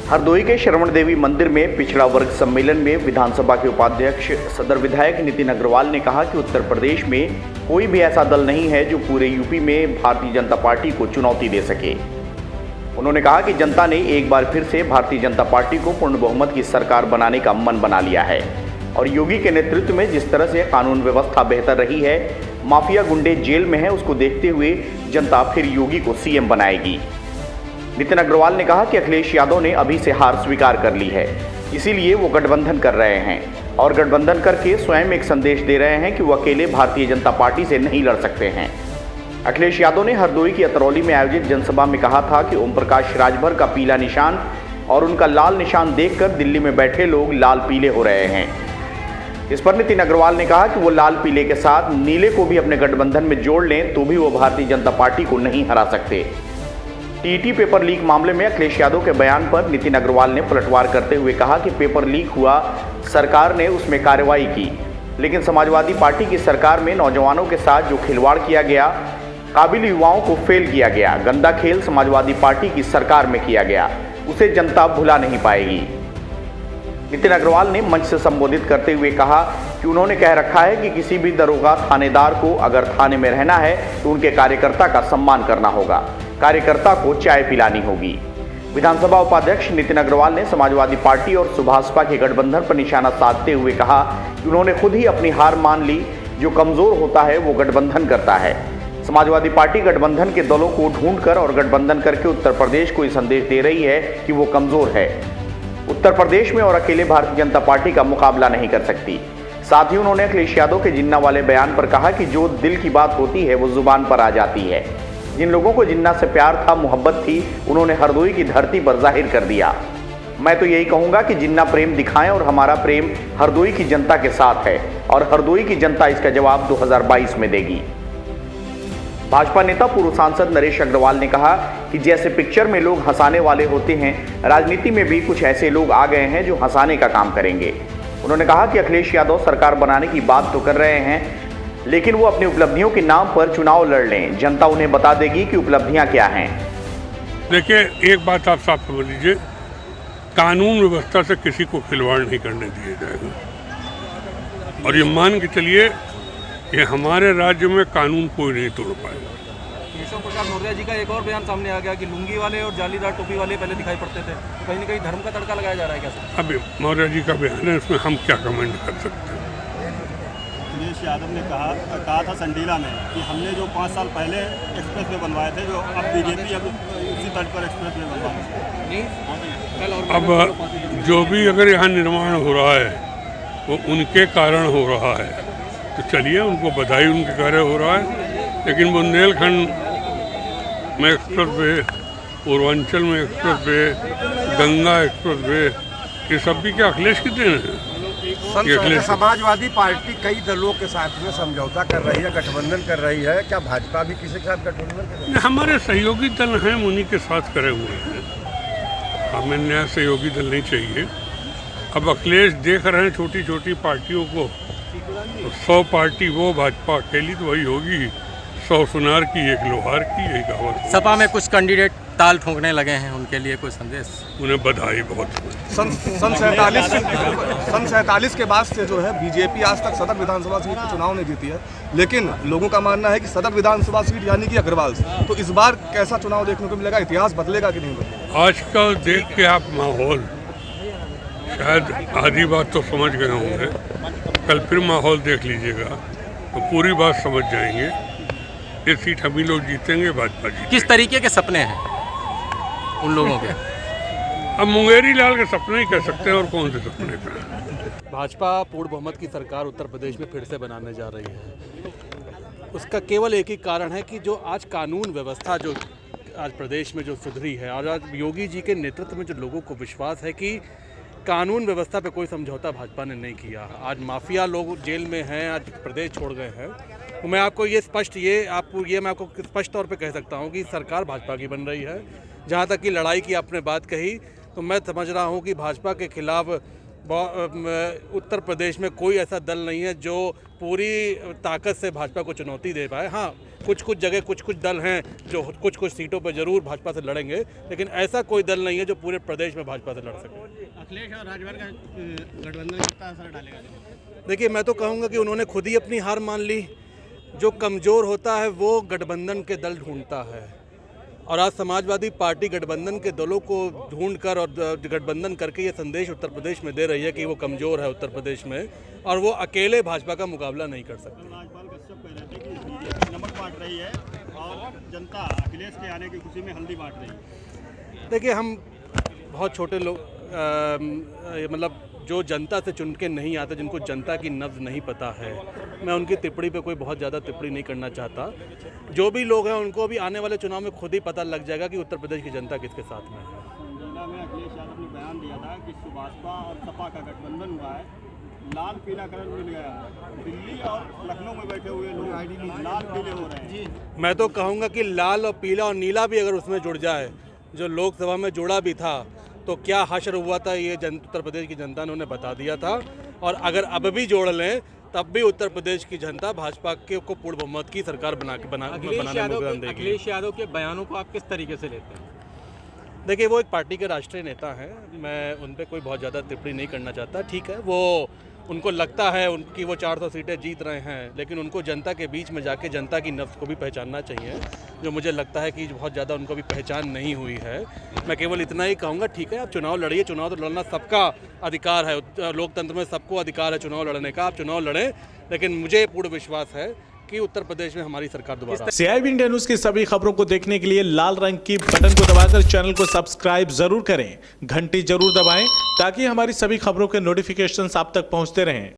हरदोई के शरवण देवी मंदिर में पिछड़ा वर्ग सम्मेलन में विधानसभा के उपाध्यक्ष सदर विधायक नितिन अग्रवाल ने कहा कि उत्तर प्रदेश में कोई भी ऐसा दल नहीं है जो पूरे यूपी में भारतीय जनता पार्टी को चुनौती दे सके। उन्होंने कहा कि जनता ने एक बार फिर से भारतीय जनता पार्टी को पूर्ण बहुमत की सरकार बनाने का मन बना लिया है और योगी के नेतृत्व में जिस तरह से कानून व्यवस्था बेहतर रही है, माफिया गुंडे जेल में हैं, उसको देखते हुए जनता फिर योगी को सीएम बनाएगी। नितिन अग्रवाल ने कहा कि अखिलेश यादव ने अभी से हार स्वीकार कर ली है, इसीलिए वो गठबंधन कर रहे हैं और गठबंधन करके स्वयं एक संदेश दे रहे हैं कि वो अकेले भारतीय जनता पार्टी से नहीं लड़ सकते हैं। अखिलेश यादव ने हरदोई की अतरौली में आयोजित जनसभा में कहा था कि ओम प्रकाश राजभर का पीला निशान और उनका लाल निशान देखकर दिल्ली में बैठे लोग लाल पीले हो रहे हैं। इस पर नितिन अग्रवाल ने कहा कि वो लाल पीले के साथ नीले को भी अपने गठबंधन में जोड़ लें तो भी वो भारतीय जनता पार्टी को नहीं हरा सकते। टीटी पेपर लीक मामले में अखिलेश यादव के बयान पर नितिन अग्रवाल ने पलटवार करते हुए कहा कि पेपर लीक हुआ, सरकार ने उसमें कार्रवाई की, लेकिन समाजवादी पार्टी की सरकार में नौजवानों के साथ जो खिलवाड़ किया गया, काबिल युवाओं को फेल किया गया, गंदा खेल समाजवादी पार्टी की सरकार में किया गया, उसे जनता भुला नहीं पाएगी। नितिन अग्रवाल ने मंच से संबोधित करते हुए कहा कि उन्होंने कह रखा है कि किसी भी दरोगा थानेदार को अगर थाने में रहना है तो उनके कार्यकर्ता का सम्मान करना होगा, कार्यकर्ता को चाय पिलानी होगी। विधानसभा उपाध्यक्ष नितिन अग्रवाल ने समाजवादी पार्टी और सुभाषपा के गठबंधन पर निशाना साधते हुए कहा कि उन्होंने खुद ही अपनी हार मान ली, जो कमजोर होता है वो गठबंधन करता है। समाजवादी पार्टी गठबंधन के दलों को ढूंढकर और गठबंधन करके उत्तर प्रदेश को ये संदेश दे रही है कि वो कमजोर है, उत्तर प्रदेश में और अकेले भारतीय जनता पार्टी का मुकाबला नहीं कर सकती। साथ ही उन्होंने अखिलेश यादव के जिन्ना वाले बयान पर कहा कि जो दिल की बात होती है वो जुबान पर आ जाती है। जिन लोगों को जिन्ना से प्यार था, मोहब्बत थी, उन्होंने हरदोई की धरती पर जाहिर कर दिया। मैं तो यही कहूंगा कि जिन्ना प्रेम दिखाएं और हमारा प्रेम हरदोई की जनता के साथ है और हरदोई की जनता इसका जवाब 2022 में देगी। भाजपा नेता पूर्व सांसद नरेश अग्रवाल ने कहा कि जैसे पिक्चर में लोग हंसाने वाले होते हैं, राजनीति में भी कुछ ऐसे लोग आ गए हैं जो हंसाने का काम करेंगे। उन्होंने कहा कि अखिलेश यादव सरकार बनाने की बात तो कर रहे हैं, लेकिन वो अपनी उपलब्धियों के नाम पर चुनाव लड़ लें, जनता उन्हें बता देगी कि उपलब्धियां क्या हैं। देखिए, एक बात आप साफ समझ लीजिए, कानून व्यवस्था से किसी को खिलवाड़ नहीं करने दिया जाएगा और ये मान के चलिए कि हमारे राज्य में कानून कोई नहीं तोड़ पाएगा। केशव प्रसाद मौर्य जी का एक और बयान सामने आ गया कि लुंगी वाले और जालीदार टोपी वाले पहले दिखाई पड़ते थे, तो कहीं ना कहीं धर्म का तड़का लगाया जा रहा है क्या सर? अभी मौर्य जी का बयान है, उसमें हम क्या कमेंट कर सकते हैं। अखिलेश यादव ने कहा था संडीला में कि हमने जो 5 साल पहले एक्सप्रेस वे बनवाए थे, जो अब बीजेपी अब उसी तर्ज पर एक्सप्रेस वे बनवा। अब जो भी अगर यहाँ निर्माण हो रहा है वो उनके कारण हो रहा है, तो चलिए उनको बधाई, उनके कार्य हो रहा है। लेकिन बुंदेलखंड में एक्सप्रेस वे, पूर्वांचल में express way, Ganga express way, ये सब भी क्या अखिलेश की देन है? समाजवादी पार्टी कई दलों के साथ में समझौता कर रही है, गठबंधन कर रही है, क्या भाजपा भी किसी के साथ गठबंधन कर रही है? हमारे सहयोगी दल हैं, उन्हीं के साथ करे हुए हैं, हमें नया सहयोगी दल नहीं चाहिए। अब अखिलेश देख रहे हैं छोटी छोटी पार्टियों को, 100 पार्टी वो, भाजपा अकेली तो वही होगी, 100 सुनार की, 1 लोहार की, यही कहावत। सपा में कुछ कैंडिडेट ताल ठोकने लगे हैं, उनके लिए कोई संदेश? उन्हें बधाई बहुत। सन 47 के बाद से जो है बीजेपी आज तक सदर विधानसभा सीट पर चुनाव नहीं जीती है, लेकिन लोगों का मानना है कि सदर विधानसभा सीट यानी कि अग्रवाल से, तो इस बार कैसा चुनाव देखने को मिलेगा? इतिहास बदलेगा कि नहीं बदलेगा? आज का देख के आप माहौल शायद आधी बात तो समझ गए होंगे, कल फिर माहौल देख लीजिएगा तो पूरी बात समझ जाएंगे। ये सीट हम ही लोग जीतेंगे, भाजपा जीतेंगे। किस तरीके के सपने हैं उन लोगों के? अब मुंगेरी लाल के सपने ही कह सकते हैं, और कौन से सपने पे? भाजपा पूर्ण बहुमत की सरकार उत्तर प्रदेश में फिर से बनाने जा रही है। उसका केवल एक ही कारण है कि जो आज कानून व्यवस्था जो आज प्रदेश में जो सुधरी है, और आज योगी जी के नेतृत्व में जो लोगों को विश्वास है कि कानून व्यवस्था पे कोई समझौता भाजपा ने नहीं किया। आज माफिया लोग जेल में हैं, आज प्रदेश छोड़ गए हैं, तो मैं आपको ये मैं आपको स्पष्ट तौर पे कह सकता हूँ कि सरकार भाजपा की बन रही है। जहाँ तक कि लड़ाई की आपने बात कही, तो मैं समझ रहा हूँ कि भाजपा के खिलाफ उत्तर प्रदेश में कोई ऐसा दल नहीं है जो पूरी ताकत से भाजपा को चुनौती दे पाए। हाँ, कुछ जगह कुछ दल हैं जो कुछ सीटों पर जरूर भाजपा से लड़ेंगे, लेकिन ऐसा कोई दल नहीं है जो पूरे प्रदेश में भाजपा से लड़ सके। अखिलेश और राजभर का गठबंधन कितना असर डालेगा? देखिए, मैं तो कहूँगा कि उन्होंने खुद ही अपनी हार मान ली। जो कमज़ोर होता है वो गठबंधन के दल ढूंढता है, और आज समाजवादी पार्टी गठबंधन के दलों को ढूंढकर और गठबंधन करके ये संदेश उत्तर प्रदेश में दे रही है कि वो कमज़ोर है उत्तर प्रदेश में, और वो अकेले भाजपा का मुकाबला नहीं कर सकते। राजपाल कश्यप कह रहे थे कि बीजेपी नमक बांट रही है और जनता अखिलेश के आने की खुशी में हल्दी बांट रही है। देखिए, हम बहुत छोटे लोग, मतलब जो जनता से चुन के नहीं आते, जिनको जनता की नब्ज़ नहीं पता है, मैं उनकी टिप्पणी पे कोई बहुत ज़्यादा टिप्पणी नहीं करना चाहता। जो भी लोग हैं उनको भी आने वाले चुनाव में खुद ही पता लग जाएगा कि उत्तर प्रदेश की जनता किसके साथ में है। संडीला में अखिलेश यादव ने बयान दिया था कि सुभाषपा और सपा का गठबंधन हुआ है, लाल पीला कलर मिल गया है। दिल्ली और लखनऊ में बैठे हुए लोग लाल पीले हो रहे हैं। मैं तो कहूँगा कि लाल और पीला और नीला भी अगर उसमें जुड़ जाए, जो लोकसभा में जुड़ा भी था, तो क्या हश्र हुआ था ये उत्तर प्रदेश की जनता ने उन्हें बता दिया था। और अगर अब भी जोड़ लें तब भी उत्तर प्रदेश की जनता भाजपा को पूर्ण बहुमत की सरकार बनाने में योगदान देगी। अखिलेश यादव के बयानों को आप किस तरीके से लेते हैं? देखिए, वो एक पार्टी के राष्ट्रीय नेता हैं, मैं उन पर कोई बहुत ज़्यादा टिप्पणी नहीं करना चाहता। ठीक है, वो उनको लगता है उनकी वो 400 सीटें जीत रहे हैं, लेकिन उनको जनता के बीच में जाके जनता की नब्ज़ को भी पहचानना चाहिए, जो मुझे लगता है कि बहुत ज़्यादा उनको भी पहचान नहीं हुई है। मैं केवल इतना ही कहूँगा, ठीक है, आप चुनाव लड़िए, चुनाव तो लड़ना सबका अधिकार है, लोकतंत्र में सबको अधिकार है चुनाव लड़ने का, आप चुनाव लड़ें, लेकिन मुझे पूर्ण विश्वास है कि उत्तर प्रदेश में हमारी सरकार दोबारा। CIB इंडिया न्यूज की सभी खबरों को देखने के लिए लाल रंग की बटन को दबाकर चैनल को सब्सक्राइब जरूर करें, घंटी जरूर दबाएं ताकि हमारी सभी खबरों के नोटिफिकेशंस आप तक पहुंचते रहें।